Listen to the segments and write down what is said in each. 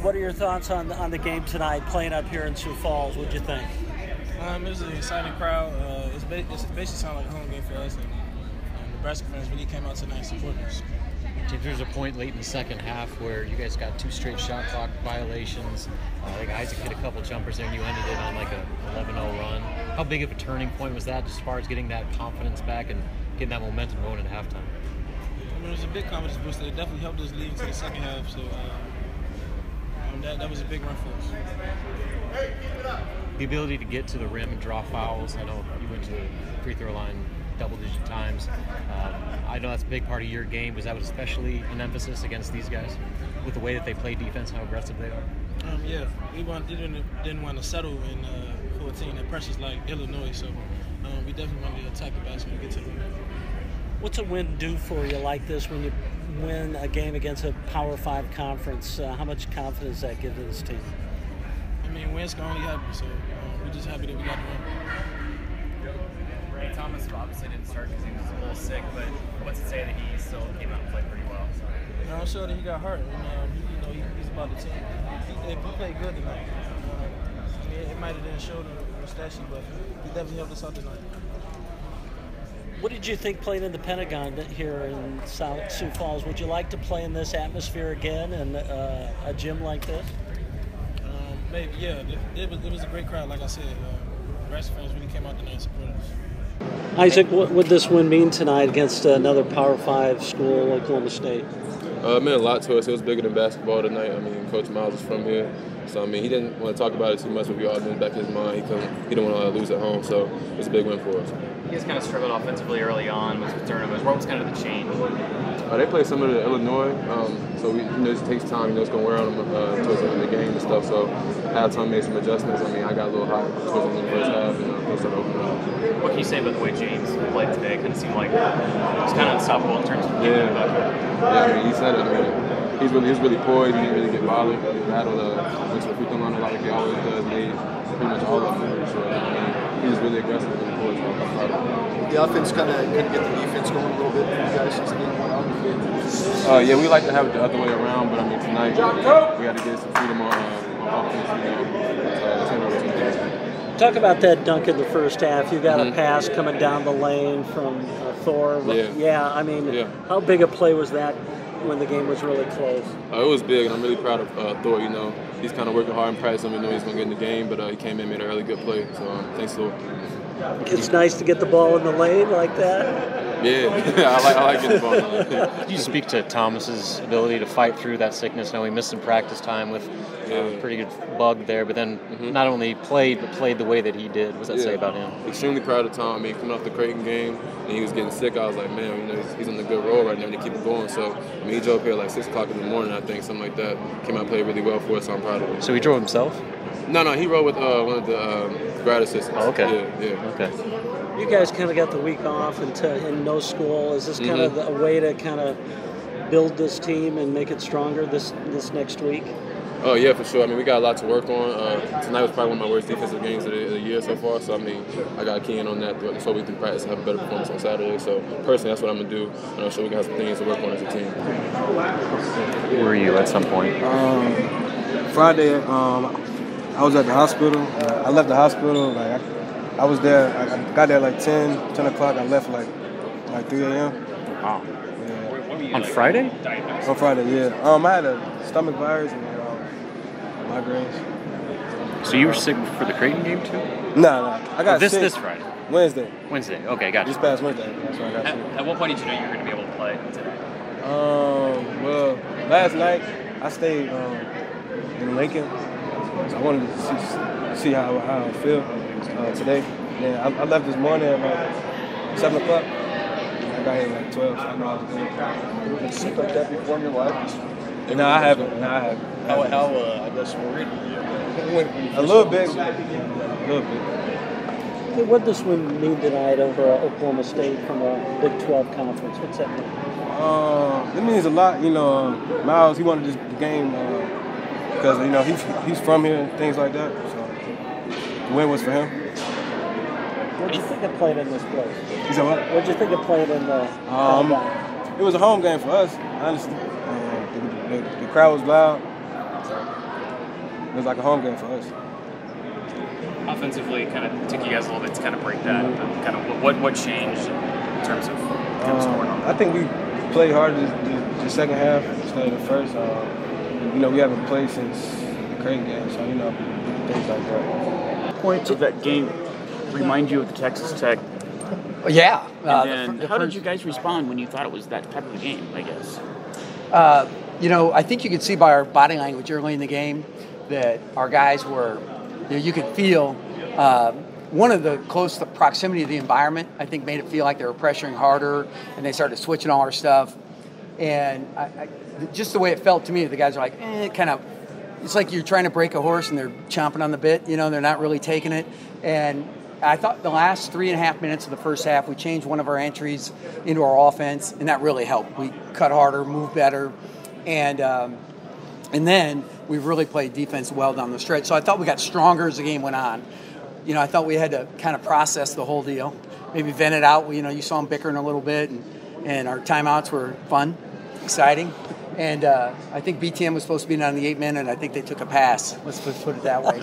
what are your thoughts on the game tonight, playing up here in Sioux Falls? What'd you think? It was an exciting crowd. It's basically sounded like a home game for us, and Nebraska fans really came out tonight and supported us. There was a point late in the second half where you guys got 2 straight shot clock violations. I think Isaac hit a couple jumpers there, and you ended it on like a 11-0 run. How big of a turning point was that, as far as getting that confidence back and getting that momentum going into halftime? I mean, it was a big confidence booster. It definitely helped us lead into the second half. So that was a big run for us. The ability to get to the rim and draw fouls. I know you went to the free throw line double-digit times. I know that's a big part of your game. Was that especially an emphasis against these guys with the way that they play defense, how aggressive they are? Yeah, we didn't want to settle in for a team that pressures like Illinois, so we definitely wanted to attack the basket and get to the rim. What's a win do for you like this when you win a game against a Power 5 conference? How much confidence does that give to this team? I mean, wins can only happen, so we're just happy that we got the win. Ray Thomas obviously didn't start because he was a little sick, but what's to say that he still came out and played pretty well? So. I'm sure that he got hurt, and he's about the team. He played good tonight. I mean, it might have didn't show the stat sheet, but he definitely helped us out tonight. What did you think playing in the Pentagon here in South Sioux Falls? Would you like to play in this atmosphere again and a gym like this? Maybe, yeah. It was a great crowd, like I said. Nebraska fans really came out tonight and supported us. Isaac, what would this win mean tonight against another Power 5 school, Oklahoma State? It meant a lot to us. It was bigger than basketball tonight. I mean, Coach Miles is from here. So, I mean, he didn't want to talk about it too much, but we all knew in the back of his mind he didn't want to lose at home. So it was a big win for us. You guys kind of struggled offensively early on with turnovers. What was kind of the change? They played similar to Illinois, so it just takes time. It's going to wear on them towards the end of the game and stuff. So halftime made some adjustments. I mean, I got a little hot towards the end of the first half, and things started opening up. What can you say about the way James played today? It kind of seemed like it was kind of unstoppable in terms of keeping the bucket. Yeah, I mean, he said it. I mean, he was really poised. He didn't really get bothered. He battled went to the free throw line a lot like he always does. Made pretty much all of them. So, I mean, he was really aggressive and poised. The offense kind of couldn't get the defense going a little bit for you guys since the game went on. Yeah, we like to have it the other way around, but I mean tonight we got to get some freedom on offense. That's what we're doing. Talk about that dunk in the first half. You got a pass coming down the lane from Thor. Yeah. I mean, how big a play was that when the game was really close? It was big, and I'm really proud of Thor. He's kind of working hard in practice. I mean, he's going to get in the game, but he came in and made a really good play. So thanks, Thor. It's nice to get the ball in the lane like that. Yeah, I like getting the ball in the lane. Could you speak to Thomas's ability to fight through that sickness? I know he missed some practice time with a pretty good bug there, but then not only played, but played the way that he did. What does that say about him? Extremely proud of Tom. I mean, coming off the Creighton game, and he was getting sick, I was like, man, he's in a good role right now, and they keep him going. So, I mean, he drove here like 6 o'clock in the morning, I think, something like that. Came out and played really well for us, so I'm proud of him. So he drove himself? No, he rode with one of the grad assistants. Oh, okay. Yeah. Okay. You guys kind of got the week off in no school. Is this kind of a way to kind of build this team and make it stronger this next week? Oh, yeah, for sure. I mean, we got a lot to work on. Tonight was probably one of my worst defensive games of the year so far. So, I mean, I got key in on that throughout this whole week through practice and have a better performance on Saturday. So, personally, that's what I'm going to do. And I'm sure we got some things to work on as a team. Where were you at some point? Friday, I was at the hospital. I left the hospital. I was there. I got there like 10 o'clock. I left like 3 a.m. Wow. Yeah. On Friday? On Friday, yeah. I had a stomach virus and migraines. So you were sick for the Creighton game too? No. I got sick. This Friday? Wednesday. Okay, gotcha. This past Wednesday. That's when I got sick. At what point did you know you were going to be able to play today? Well, last night I stayed in Lincoln. So I wanted to see how I feel today. Yeah, I left this morning at like 7 o'clock. I got here at like 12, so I know I was good. You been sick like that before in your life? No, I haven't. How I guess, worried were you? A little bit. What does this win mean tonight over Oklahoma State from a Big 12 conference? What's that mean? It means a lot. Miles, he wanted this game because he's from here and things like that. So the win was for him. What did you think of playing in this place? You said what? What did you think of playing in the It was a home game for us, honestly. The crowd was loud. was like a home game for us. Offensively, kind of took you guys a little bit to kind of break that. But kind of what changed in terms of kind of scoring on that? I think we played hard the second half instead of the first. We haven't played since the Creighton game, so things like that. Points of that game remind you of the Texas Tech. Yeah. And then how did you guys respond when you thought it was that type of a game, I guess? I think you could see by our body language early in the game that our guys were, you could feel one of the close proximity of the environment, I think, made it feel like they were pressuring harder, and they started switching all our stuff. And just the way it felt to me, the guys are like, kind of, it's like you're trying to break a horse and they're chomping on the bit, they're not really taking it. And I thought the last 3.5 minutes of the first half, we changed one of our entries into our offense, and that really helped. We cut harder, moved better, and then we really played defense well down the stretch. So I thought we got stronger as the game went on. I thought we had to kind of process the whole deal, maybe vent it out. You saw them bickering a little bit, and our timeouts were fun, exciting. And I think BTM was supposed to be on the 8-man, and I think they took a pass. Let's put it that way.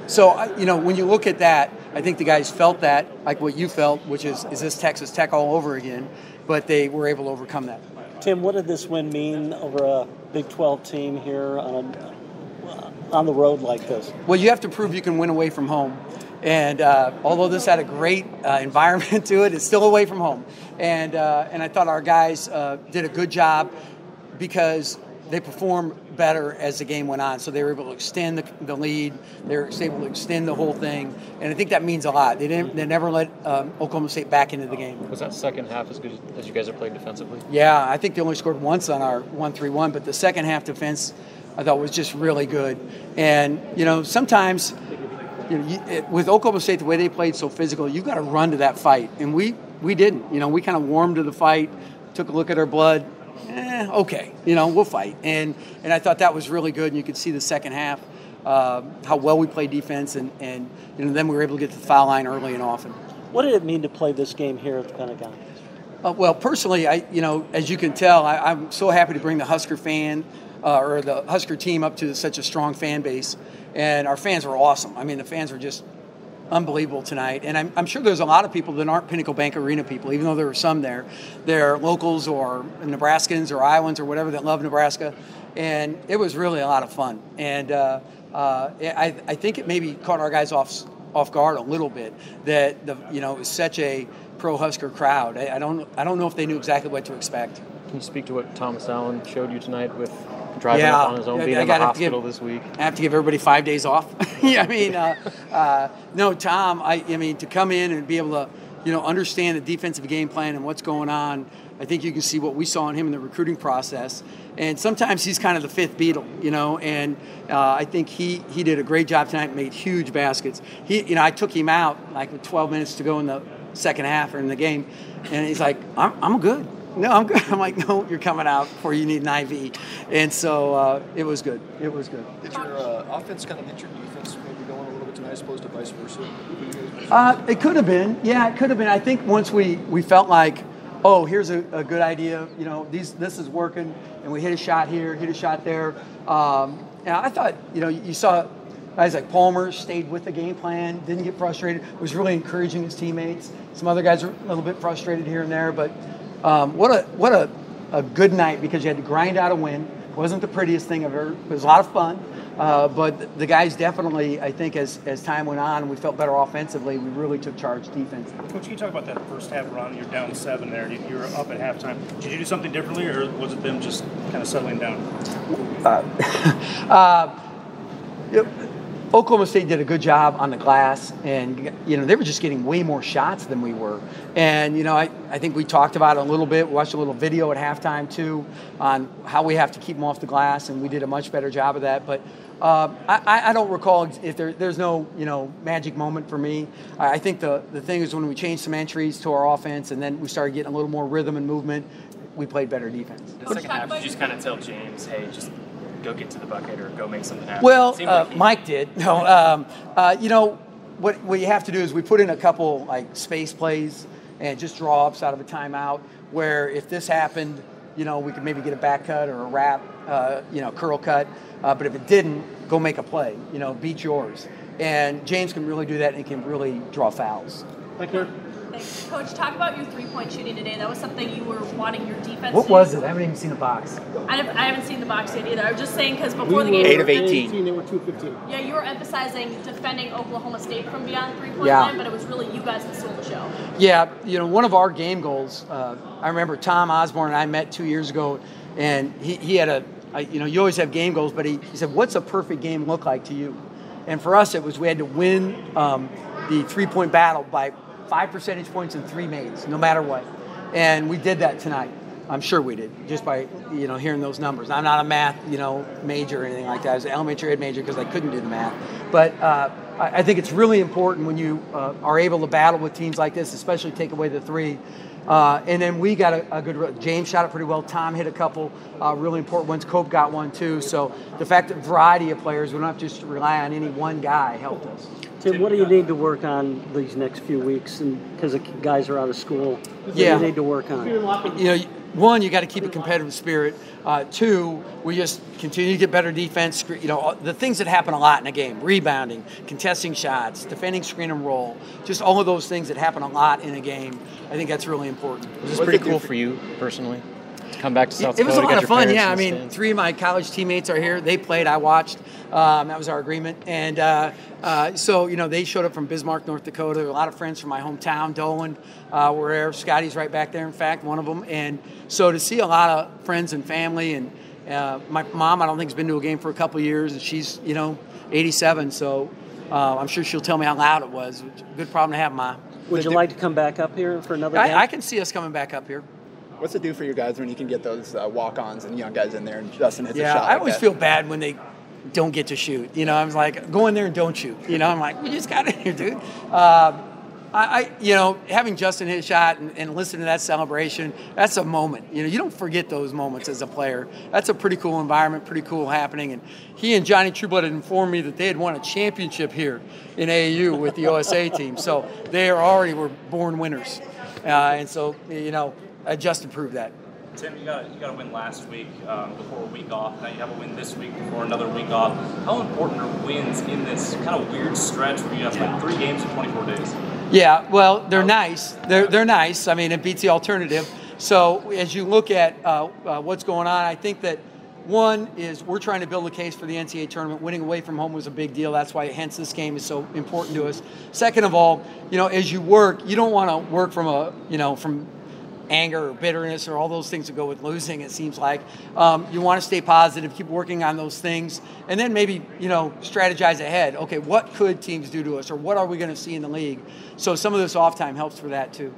So, when you look at that, I think the guys felt that, like what you felt, which is this Texas Tech all over again? But they were able to overcome that. Tim, what did this win mean over a Big 12 team here on the road like this? Well, you have to prove you can win away from home. And although this had a great environment to it, it's still away from home. And I thought our guys did a good job because they performed better as the game went on. So they were able to extend the lead. They were able to extend the whole thing. And I think that means a lot. They never let Oklahoma State back into the game. Was that second half as good as you guys are playing defensively? Yeah, I think they only scored once on our 1-3-1, but the second half defense I thought was just really good. And, sometimes with Oklahoma State, the way they played so physical, you've got to run to that fight. And we didn't. We kind of warmed to the fight, took a look at our blood. Okay, we'll fight. And I thought that was really good. And you could see the second half, how well we played defense. And then we were able to get to the foul line early and often. What did it mean to play this game here at the Pentagon? Well, personally, as you can tell, I'm so happy to bring the Husker or the Husker team up to such a strong fan base. And our fans were awesome. I mean, the fans were just unbelievable tonight. And I'm sure there's a lot of people that aren't Pinnacle Bank Arena people, even though there were some there. They're locals or Nebraskans or Iowans or whatever that love Nebraska. And it was really a lot of fun. And I think it maybe caught our guys off guard a little bit that it was such a pro-Husker crowd. I don't know if they knew exactly what to expect. Can you speak to what Thomas Allen showed you tonight with driving up on his own, being in the hospital this week? I have to give everybody 5 days off. No, Tom, to come in and be able to, understand the defensive game plan and what's going on, I think you can see what we saw in him in the recruiting process. And sometimes he's kind of the fifth Beatle, and I think he did a great job tonight, made huge baskets. I took him out like with 12 minutes to go in the second half or in the game, and he's like, I'm good. No, I'm good. I'm like, no, you're coming out before you need an IV. And so it was good. It was good. Did your offense kind of get your defense maybe going a little bit tonight as opposed to vice versa? It could have been. Yeah, it could have been. I think once we felt like, oh, here's a good idea. This is working, and we hit a shot here, hit a shot there. I thought, you saw guys like Palmer stayed with the game plan, didn't get frustrated, was really encouraging his teammates. Some other guys were a little bit frustrated here and there, but what a good night because you had to grind out a win. It wasn't the prettiest thing I've ever. It was a lot of fun, but the guys definitely, I think, as time went on and we felt better offensively, we really took charge defensively. Coach, can you talk about that first half run? You're down 7 there. You were up at halftime. Did you do something differently, or was it them just kind of settling down? Oklahoma State did a good job on the glass, and they were just getting way more shots than we were. And I think we talked about it a little bit. We watched a little video at halftime too on how we have to keep them off the glass, and we did a much better job of that. But I don't recall if there's no magic moment for me. I think the thing is when we changed some entries to our offense, and then we started getting a little more rhythm and movement, we played better defense. The second half, did you just kind of tell James, hey, just go get to the bucket or go make something happen? Well, Mike did. No, what you have to do is we put in a couple like space plays and just draw ups out of a timeout where if this happened, we could maybe get a back cut or a wrap, curl cut. But if it didn't, go make a play, beat yours. And James can really do that, and he can really draw fouls. Thank you. Thanks. Coach, talk about your three-point shooting today. That was something you were wanting your defense What to was do. it? I haven't even seen the box. I haven't seen the box yet either. I was just saying because before the game, 8 of 18. They were 215. Yeah, you were emphasizing defending Oklahoma State from beyond the three-point Yeah. line, but it was really you guys that stole the show. Yeah, one of our game goals, I remember Tom Osborne and I met 2 years ago, and he had you always have game goals, but he said, what's a perfect game look like to you? And for us, it was we had to win the three-point battle by 5 percentage points and 3 mates, no matter what. And we did that tonight. I'm sure we did, just by hearing those numbers. I'm not a math major or anything like that. I was an elementary ed major because I couldn't do the math. But I think it's really important when you are able to battle with teams like this, especially take away the three. And then we got a good. James shot it pretty well. Tom hit a couple really important ones. Cope got one too. So the fact that variety of players, we don't have to just rely on any one guy, helped us. Tim, what do you need to work on these next few weeks? And because the guys are out of school, what do Yeah. you need to work on? One, you got to keep a competitive spirit. Two, we just continue to get better defense. The things that happen a lot in a game: rebounding, contesting shots, defending screen and roll. Just all of those things that happen a lot in a game. I think that's really important. Was this pretty cool for you personally? To come back to South It was a Dakota, lot get of your fun. parents Yeah, in I the mean, stands? 3 of my college teammates are here. They played. I watched. That was our agreement. And so they showed up from Bismarck, North Dakota. A lot of friends from my hometown, Dolan, were there. Scotty's right back there, in fact, one of them. And so to see a lot of friends and family, and my mom, I don't think has been to a game for a couple of years, and she's 87. So I'm sure she'll tell me how loud it was. Good problem to have, Ma. Would you like to come back up here for another game? I can see us coming back up here. What's it do for you guys when you can get those walk-ons and young guys in there and Justin hits a shot? I always feel bad when they don't get to shoot. I was like, go in there and don't shoot. I'm like, we just got in here, dude. Having Justin hit a shot and listen to that celebration, that's a moment. You don't forget those moments as a player. That's a pretty cool environment, pretty cool happening. And he and Johnny Trueblood had informed me that they had won a championship here in AAU with the OSA team. So they were born winners. And so, Justin proved that. Tim, you got a win last week before a week off. Now you have a win this week before another week off. How important are wins in this kind of weird stretch where you have like 3 games in 24 days? Yeah, well, they're nice. They're nice. I mean, it beats the alternative. So as you look at what's going on, I think that one is we're trying to build a case for the NCAA tournament. Winning away from home was a big deal. That's why, hence, this game is so important to us. Second of all, as you work, you don't want to work from from anger or bitterness or all those things that go with losing, it seems like. You want to stay positive, keep working on those things, and then maybe, strategize ahead. Okay, what could teams do to us, or what are we going to see in the league? So some of this off time helps for that too.